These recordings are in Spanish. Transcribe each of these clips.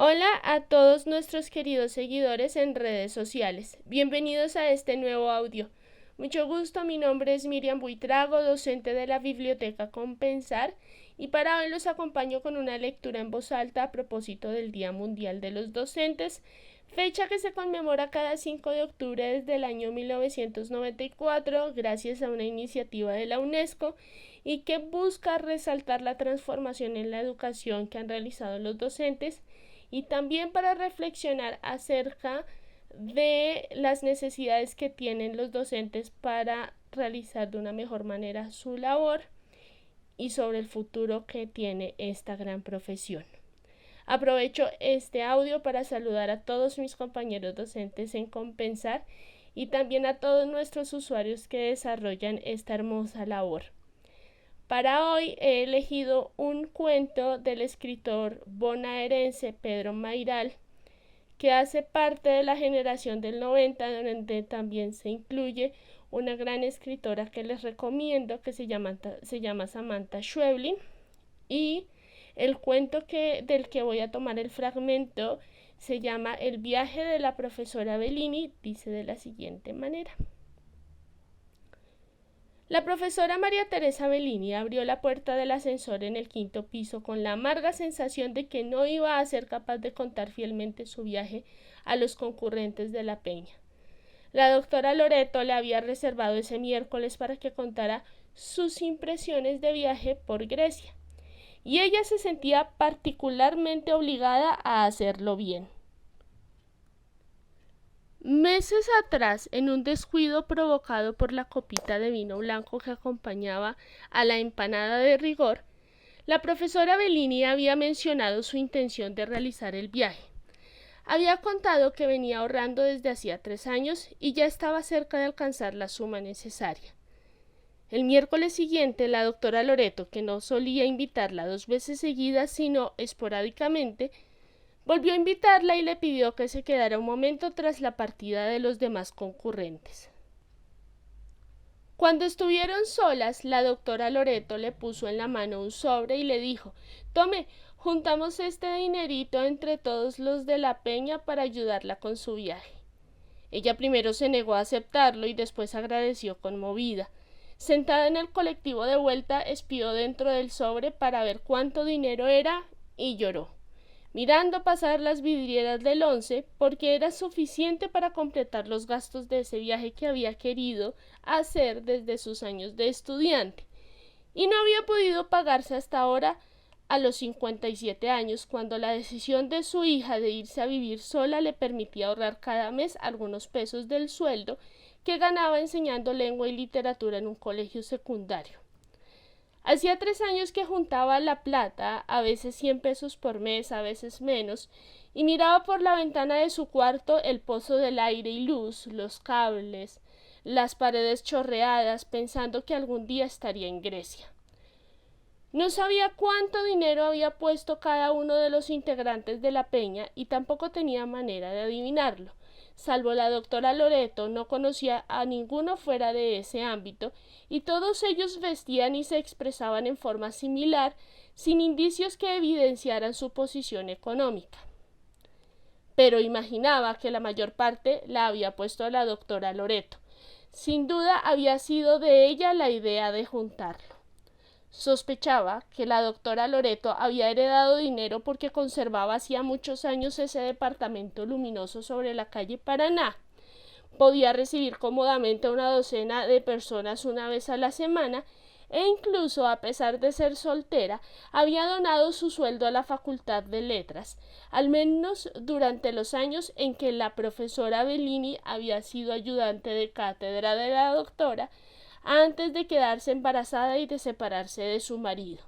Hola a todos nuestros queridos seguidores en redes sociales. Bienvenidos a este nuevo audio. Mucho gusto, mi nombre es Miriam Buitrago, docente de la Biblioteca Compensar, y para hoy los acompaño con una lectura en voz alta a propósito del Día Mundial de los Docentes, fecha que se conmemora cada 5 de octubre desde el año 1994 gracias a una iniciativa de la UNESCO y que busca resaltar la transformación en la educación que han realizado los docentes y también para reflexionar acerca de las necesidades que tienen los docentes para realizar de una mejor manera su labor y sobre el futuro que tiene esta gran profesión. Aprovecho este audio para saludar a todos mis compañeros docentes en Compensar y también a todos nuestros usuarios que desarrollan esta hermosa labor. Para hoy he elegido un cuento del escritor bonaerense Pedro Mayral, que hace parte de la generación del 90, donde también se incluye una gran escritora que les recomiendo, que se llama Samantha Schweblin, y el cuento del que voy a tomar el fragmento se llama El viaje de la profesora Bellini, dice de la siguiente manera. La profesora María Teresa Bellini abrió la puerta del ascensor en el 5.º piso con la amarga sensación de que no iba a ser capaz de contar fielmente su viaje a los concurrentes de la peña. La doctora Loreto le había reservado ese miércoles para que contara sus impresiones de viaje por Grecia, y ella se sentía particularmente obligada a hacerlo bien. Meses atrás, en un descuido provocado por la copita de vino blanco que acompañaba a la empanada de rigor, la profesora Bellini había mencionado su intención de realizar el viaje. Había contado que venía ahorrando desde hacía 3 años y ya estaba cerca de alcanzar la suma necesaria. El miércoles siguiente, la doctora Loreto, que no solía invitarla 2 veces seguidas, sino esporádicamente, volvió a invitarla y le pidió que se quedara un momento tras la partida de los demás concurrentes. Cuando estuvieron solas, la doctora Loreto le puso en la mano un sobre y le dijo: «Tome, juntamos este dinerito entre todos los de la peña para ayudarla con su viaje». Ella primero se negó a aceptarlo y después agradeció conmovida. Sentada en el colectivo de vuelta, espió dentro del sobre para ver cuánto dinero era y lloró, mirando pasar las vidrieras del 11, porque era suficiente para completar los gastos de ese viaje que había querido hacer desde sus años de estudiante, y no había podido pagarse hasta ahora a los 57 años, cuando la decisión de su hija de irse a vivir sola le permitía ahorrar cada mes algunos pesos del sueldo que ganaba enseñando lengua y literatura en un colegio secundario. Hacía 3 años que juntaba la plata, a veces 100 pesos por mes, a veces menos, y miraba por la ventana de su cuarto el pozo del aire y luz, los cables, las paredes chorreadas, pensando que algún día estaría en Grecia. No sabía cuánto dinero había puesto cada uno de los integrantes de la peña y tampoco tenía manera de adivinarlo. Salvo la doctora Loreto, no conocía a ninguno fuera de ese ámbito, y todos ellos vestían y se expresaban en forma similar, sin indicios que evidenciaran su posición económica. Pero imaginaba que la mayor parte la había puesto la doctora Loreto. Sin duda había sido de ella la idea de juntarlo. Sospechaba que la doctora Loreto había heredado dinero porque conservaba hacía muchos años ese departamento luminoso sobre la calle Paraná. Podía recibir cómodamente a una docena de personas una vez a la semana e incluso, a pesar de ser soltera, había donado su sueldo a la Facultad de Letras, al menos durante los años en que la profesora Bellini había sido ayudante de cátedra de la doctora, antes de quedarse embarazada y de separarse de su marido.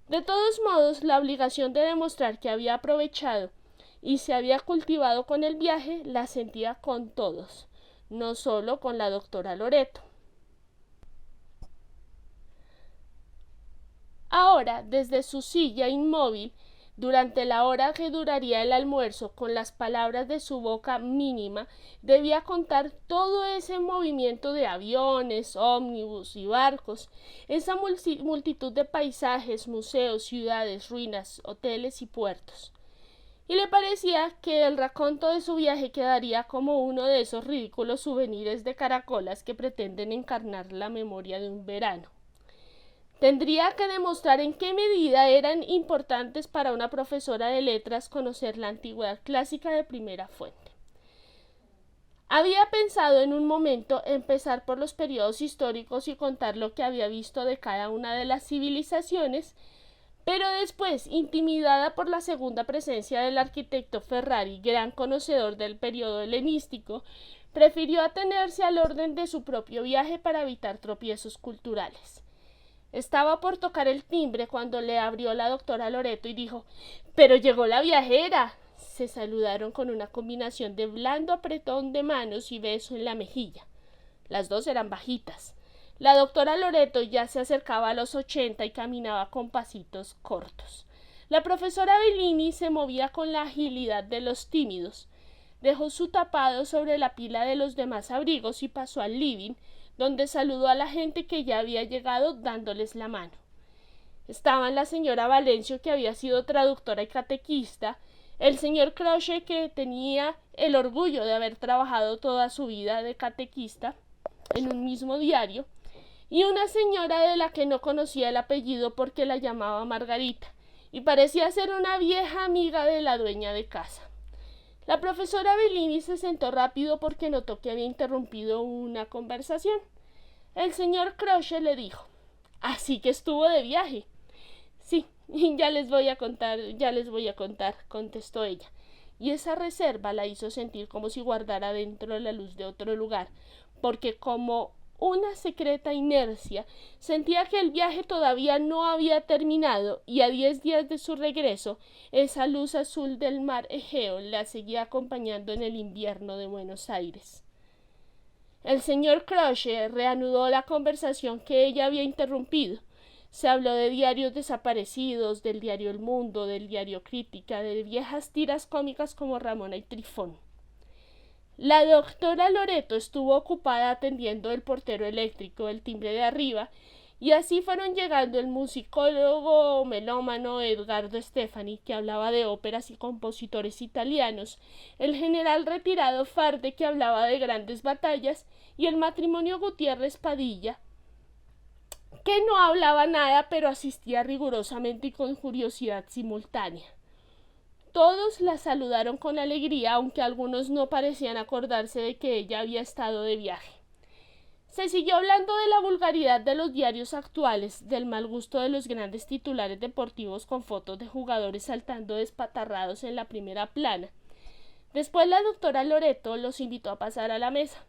De todos modos, la obligación de demostrar que había aprovechado y se había cultivado con el viaje la sentía con todos, no solo con la doctora Loreto. Ahora, desde su silla inmóvil, durante la hora que duraría el almuerzo, con las palabras de su boca mínima, debía contar todo ese movimiento de aviones, ómnibus y barcos, esa multitud de paisajes, museos, ciudades, ruinas, hoteles y puertos. y le parecía que el raconto de su viaje quedaría como uno de esos ridículos souvenirs de caracolas que pretenden encarnar la memoria de un verano. Tendría que demostrar en qué medida eran importantes para una profesora de letras conocer la antigüedad clásica de primera fuente. Había pensado en un momento empezar por los periodos históricos y contar lo que había visto de cada una de las civilizaciones, pero después, intimidada por la segunda presencia del arquitecto Ferrari, gran conocedor del periodo helenístico, prefirió atenerse al orden de su propio viaje para evitar tropiezos culturales. Estaba por tocar el timbre cuando le abrió la doctora Loreto y dijo: «¡Pero llegó la viajera!». Se saludaron con una combinación de blando apretón de manos y beso en la mejilla. Las dos eran bajitas. La doctora Loreto ya se acercaba a los 80 y caminaba con pasitos cortos. La profesora Bellini se movía con la agilidad de los tímidos. Dejó su tapado sobre la pila de los demás abrigos y pasó al living, donde saludó a la gente que ya había llegado dándoles la mano. Estaban la señora Valencio, que había sido traductora y catequista, el señor Croce, que tenía el orgullo de haber trabajado toda su vida de catequista en un mismo diario, y una señora de la que no conocía el apellido porque la llamaba Margarita, y parecía ser una vieja amiga de la dueña de casa. La profesora Bellini se sentó rápido porque notó que había interrumpido una conversación. El señor Croce le dijo: «Así que estuvo de viaje». «Sí, ya les voy a contar», contestó ella, y esa reserva la hizo sentir como si guardara dentro la luz de otro lugar, porque como una secreta inercia sentía que el viaje todavía no había terminado, y a 10 días de su regreso esa luz azul del mar Egeo la seguía acompañando en el invierno de Buenos Aires. El señor Croce reanudó la conversación que ella había interrumpido. Se habló de diarios desaparecidos, del diario El Mundo, del diario Crítica, de viejas tiras cómicas como Ramona y Trifón. La doctora Loreto estuvo ocupada atendiendo el portero eléctrico, el timbre de arriba, y así fueron llegando el musicólogo melómano Edgardo Stefani, que hablaba de óperas y compositores italianos, el general retirado Farde, que hablaba de grandes batallas, y el matrimonio Gutiérrez Padilla, que no hablaba nada pero asistía rigurosamente y con curiosidad simultánea. Todos la saludaron con alegría, aunque algunos no parecían acordarse de que ella había estado de viaje. Se siguió hablando de la vulgaridad de los diarios actuales, del mal gusto de los grandes titulares deportivos con fotos de jugadores saltando despatarrados en la primera plana. Después la doctora Loreto los invitó a pasar a la mesa.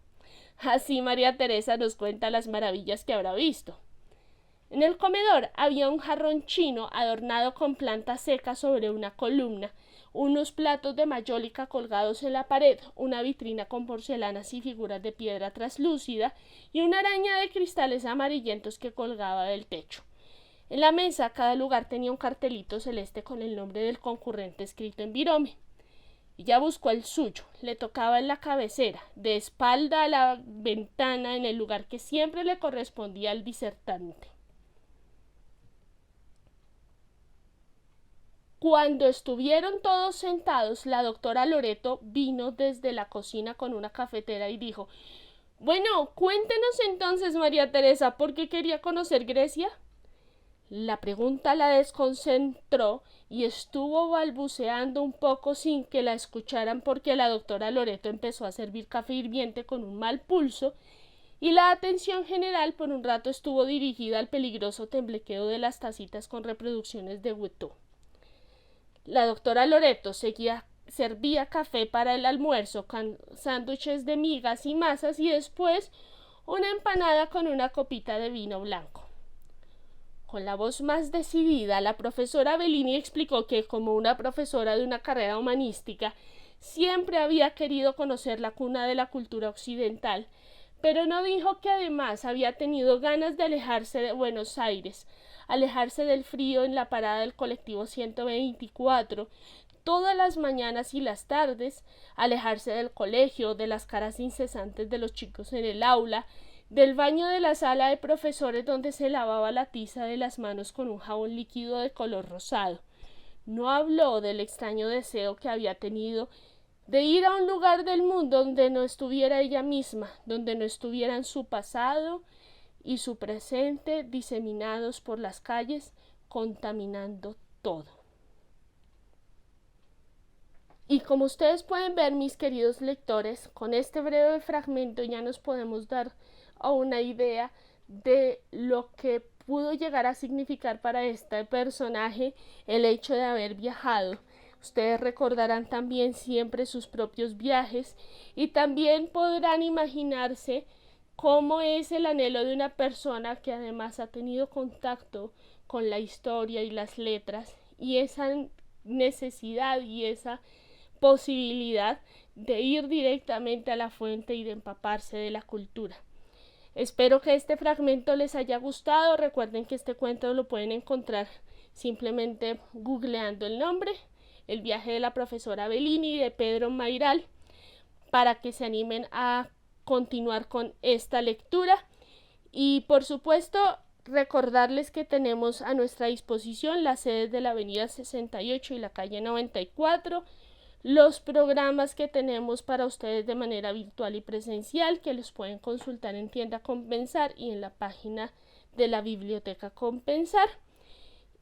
Así María Teresa nos cuenta las maravillas que habrá visto. En el comedor había un jarrón chino adornado con plantas secas sobre una columna, unos platos de mayólica colgados en la pared, una vitrina con porcelanas y figuras de piedra traslúcida y una araña de cristales amarillentos que colgaba del techo. En la mesa cada lugar tenía un cartelito celeste con el nombre del concurrente escrito en virome. Ella buscó el suyo, le tocaba en la cabecera, de espalda a la ventana, en el lugar que siempre le correspondía al disertante. Cuando estuvieron todos sentados, la doctora Loreto vino desde la cocina con una cafetera y dijo: «Bueno, cuéntenos entonces, María Teresa, ¿por qué quería conocer Grecia?». La pregunta la desconcentró y estuvo balbuceando un poco sin que la escucharan, porque la doctora Loreto empezó a servir café hirviente con un mal pulso y la atención general por un rato estuvo dirigida al peligroso temblequeo de las tacitas con reproducciones de Watteau. La doctora Loreto servía café para el almuerzo con sándwiches de migas y masas y después una empanada con una copita de vino blanco. Con la voz más decidida, la profesora Bellini explicó que, como una profesora de una carrera humanística, siempre había querido conocer la cuna de la cultura occidental, pero no dijo que además había tenido ganas de alejarse de Buenos Aires, alejarse del frío en la parada del colectivo 124, todas las mañanas y las tardes, alejarse del colegio, de las caras incesantes de los chicos en el aula, del baño de la sala de profesores donde se lavaba la tiza de las manos con un jabón líquido de color rosado. No habló del extraño deseo que había tenido de ir a un lugar del mundo donde no estuviera ella misma, donde no estuvieran su pasado y su presente diseminados por las calles, contaminando todo. Y como ustedes pueden ver, mis queridos lectores, con este breve fragmento ya nos podemos dar una idea de lo que pudo llegar a significar para este personaje el hecho de haber viajado. Ustedes recordarán también siempre sus propios viajes y también podrán imaginarse cómo es el anhelo de una persona que además ha tenido contacto con la historia y las letras, y esa necesidad y esa posibilidad de ir directamente a la fuente y de empaparse de la cultura. Espero que este fragmento les haya gustado. Recuerden que este cuento lo pueden encontrar simplemente googleando el nombre, El viaje de la profesora Bellini, de Pedro Mayral, para que se animen a continuar con esta lectura. Y por supuesto, recordarles que tenemos a nuestra disposición las sedes de la avenida 68 y la calle 94, los programas que tenemos para ustedes de manera virtual y presencial, que los pueden consultar en Tienda Compensar y en la página de la Biblioteca Compensar.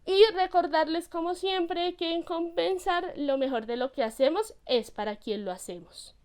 Y recordarles, como siempre, que en Compensar lo mejor de lo que hacemos es para quien lo hacemos.